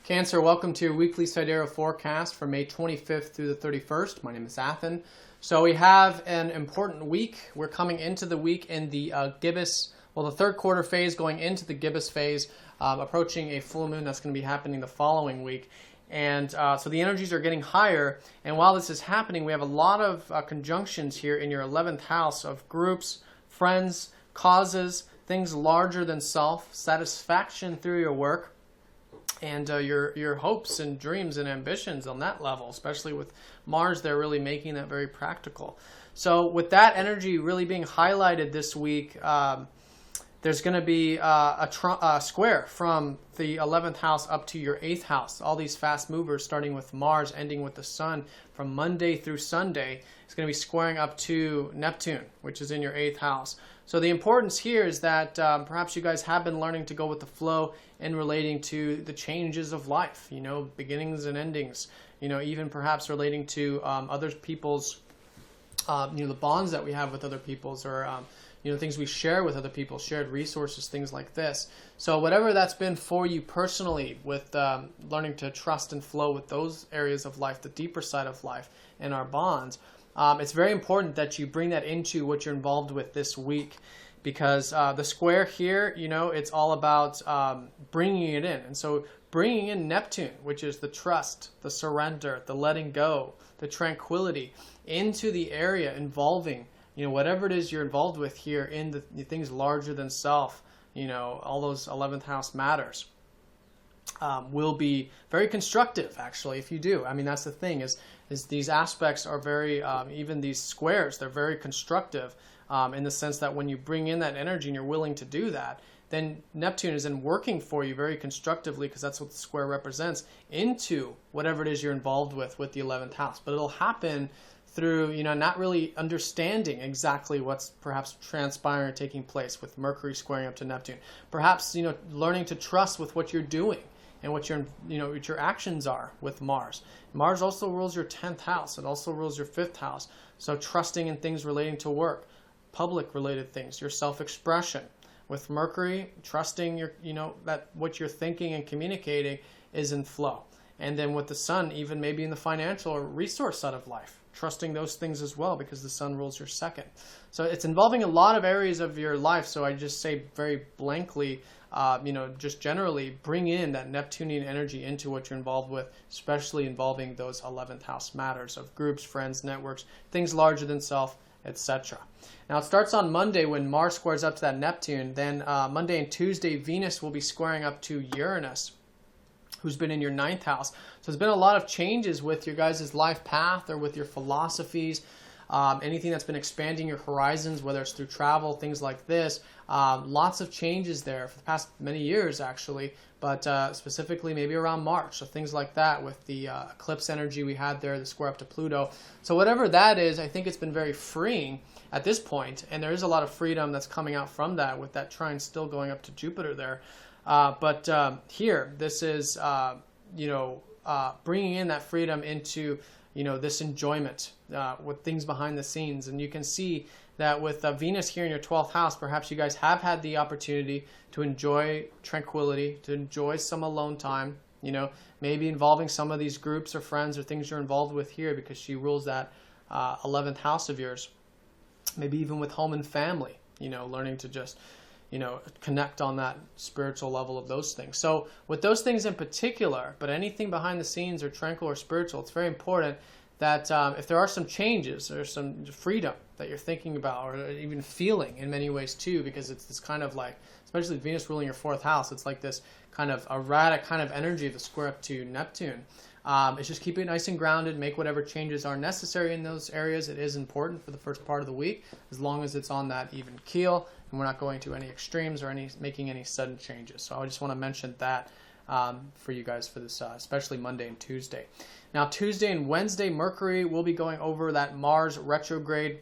Cancer, welcome to your weekly Sidereal forecast for May 25th through the 31st. My name is Athen. So we have an important week. We're coming into the week in the gibbous, the third quarter phase, going into the gibbous phase, approaching a full moon that's going to be happening the following week. And so the energies are getting higher. And while this is happening, we have a lot of conjunctions here in your 11th house of groups, friends, causes, things larger than self, satisfaction through your work, and your hopes and dreams and ambitions on that level, especially with Mars, they're really making that very practical. So with that energy really being highlighted this week, there's going to be a square from the 11th house up to your 8th house. All these fast movers, starting with Mars, ending with the Sun, from Monday through Sunday, is going to be squaring up to Neptune, which is in your 8th house. So the importance here is that perhaps you guys have been learning to go with the flow in relating to the changes of life, beginnings and endings, even perhaps relating to other people's, the bonds that we have with other people's, or things we share with other people, shared resources, things like this. So whatever that's been for you personally with learning to trust and flow with those areas of life, the deeper side of life and our bonds, it's very important that you bring that into what you're involved with this week, because the square here, it's all about bringing it in. And so bringing in Neptune, which is the trust, the surrender, the letting go, the tranquility, into the area involving whatever it is you're involved with here in the things larger than self, all those 11th house matters, will be very constructive, actually, if you do. I mean, that's the thing, is these aspects are very, even these squares, they're very constructive in the sense that when you bring in that energy and you're willing to do that, then Neptune is then working for you very constructively, because that's what the square represents, into whatever it is you're involved with the 11th house. But it'll happen through, not really understanding exactly what's perhaps transpiring or taking place with Mercury squaring up to Neptune. Perhaps, learning to trust with what you're doing and what your actions are with Mars. Mars also rules your 10th house. It also rules your 5th house. So trusting in things relating to work, public related things, your self-expression. With Mercury, trusting that what you're thinking and communicating is in flow. And then with the Sun, even maybe in the financial or resource side of life, trusting those things as well, because the Sun rules your 2nd. So it's involving a lot of areas of your life. So I just say very blankly, just generally bring in that Neptunian energy into what you're involved with, especially involving those 11th house matters of groups, friends, networks, things larger than self, etc. Now it starts on Monday when Mars squares up to that Neptune. Then Monday and Tuesday, Venus will be squaring up to Uranus, who's been in your 9th house. So there's been a lot of changes with your guys' life path or with your philosophies, anything that's been expanding your horizons, whether it's through travel, things like this. Lots of changes there for the past many years, actually, but specifically maybe around March. So things like that with the eclipse energy we had there, the square up to Pluto. So whatever that is, I think it's been very freeing at this point, and there is a lot of freedom that's coming out from that, with that trine still going up to Jupiter there. But here, this is, bringing in that freedom into, this enjoyment with things behind the scenes. And you can see that with Venus here in your 12th house, perhaps you guys have had the opportunity to enjoy tranquility, to enjoy some alone time, maybe involving some of these groups or friends or things you're involved with here, because she rules that 11th house of yours. Maybe even with home and family, learning to just connect on that spiritual level of those things. So with those things in particular, but anything behind the scenes or tranquil or spiritual, it's very important that if there are some changes or some freedom that you're thinking about, or even feeling in many ways too, because it's this kind of like, especially Venus ruling your 4th house, it's like this kind of erratic kind of energy of the square up to Neptune. It's just keep it nice and grounded, make whatever changes are necessary in those areas. It is important for the first part of the week, as long as it's on that even keel, and we're not going to any extremes or making any sudden changes. So I just want to mention that for you guys for this, especially Monday and Tuesday. Now Tuesday and Wednesday, Mercury will be going over that Mars retrograde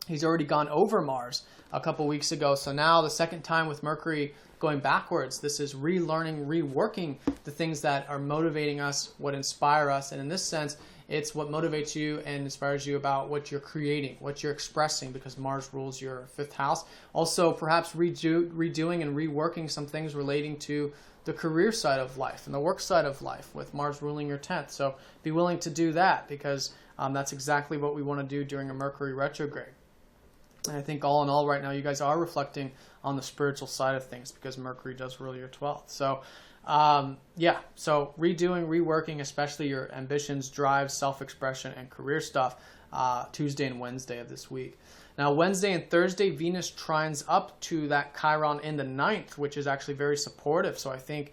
He's already gone over Mars a couple weeks ago. So now the second time with Mercury going backwards, this is relearning, reworking the things that are motivating us, what inspire us. And in this sense, it's what motivates you and inspires you about what you're creating, what you're expressing, because Mars rules your 5th house. Also, perhaps redoing and reworking some things relating to the career side of life and the work side of life, with Mars ruling your 10th. So be willing to do that, because that's exactly what we want to do during a Mercury retrograde. And I think all in all right now, you guys are reflecting on the spiritual side of things, because Mercury does rule your 12th. So yeah, so redoing, reworking, especially your ambitions, drives, self-expression, and career stuff, Tuesday and Wednesday of this week. Now, Wednesday and Thursday, Venus trines up to that Chiron in the 9th, which is actually very supportive. So I think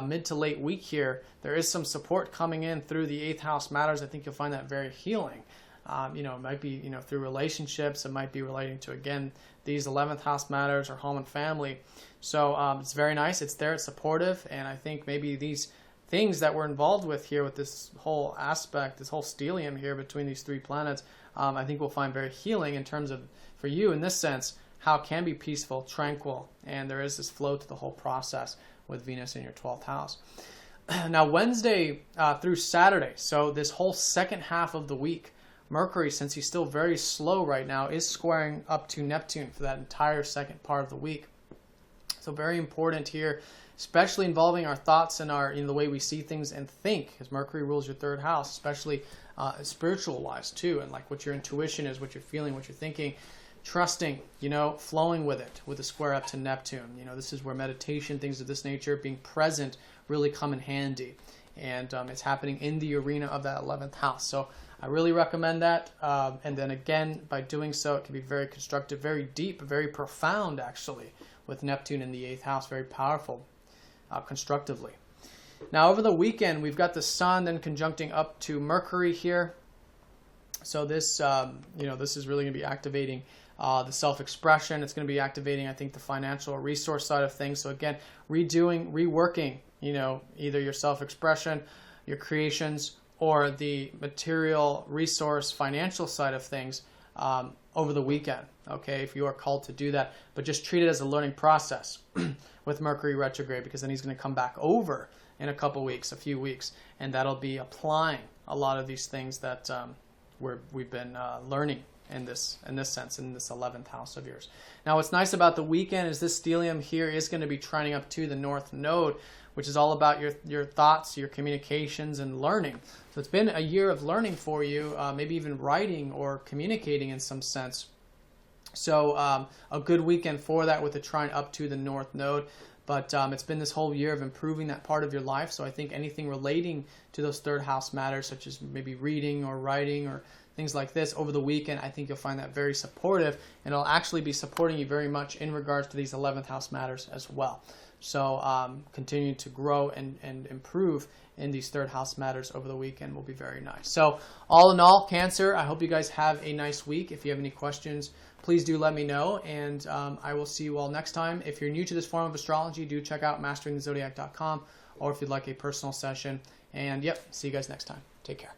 mid to late week here, there is some support coming in through the 8th house matters. I think you'll find that very healing. It might be, through relationships. It might be relating to, again, these 11th house matters or home and family. So it's very nice. It's there. It's supportive. And I think maybe these things that we're involved with here with this whole aspect, this whole stellium here between these 3 planets, I think we'll find very healing in terms of, for you in this sense, how it can be peaceful, tranquil. And there is this flow to the whole process with Venus in your 12th house. Now, Wednesday through Saturday, so this whole second half of the week, Mercury, since he's still very slow right now, is squaring up to Neptune for that entire second part of the week. So very important here, especially involving our thoughts and our the way we see things and think, because Mercury rules your 3rd house, especially spiritual-wise too, and like what your intuition is, what you're feeling, what you're thinking, trusting, flowing with it, with a square up to Neptune. This is where meditation, things of this nature, being present, really come in handy. And it's happening in the arena of that 11th house. So I really recommend that. And then again, by doing so, it can be very constructive, very deep, very profound, actually, with Neptune in the 8th house, very powerful constructively. Now, over the weekend, we've got the Sun then conjuncting up to Mercury here. So this, this is really going to be activating the self-expression. It's going to be activating, I think, the financial resource side of things. So again, redoing, reworking, either your self-expression, your creations, or the material resource financial side of things over the weekend, okay, if you are called to do that. But just treat it as a learning process with Mercury retrograde, because then he's going to come back over in a couple weeks, a few weeks, and that'll be applying a lot of these things that we've been learning in this sense, in this 11th house of yours. Now, what's nice about the weekend is this stellium here is going to be trining up to the North Node, which is all about your thoughts, your communications, and learning. So it's been a year of learning for you, maybe even writing or communicating in some sense. So a good weekend for that with the trine up to the North Node. But it's been this whole year of improving that part of your life. So I think anything relating to those 3rd house matters, such as maybe reading or writing or things like this over the weekend, I think you'll find that very supportive. And it'll actually be supporting you very much in regards to these 11th house matters as well. So continue to grow and improve in these 3rd house matters over the weekend will be very nice. So all in all, Cancer, I hope you guys have a nice week. If you have any questions, please do let me know, and I will see you all next time. If you're new to this form of astrology, do check out masteringthezodiac.com, or if you'd like a personal session. And yep, see you guys next time. Take care.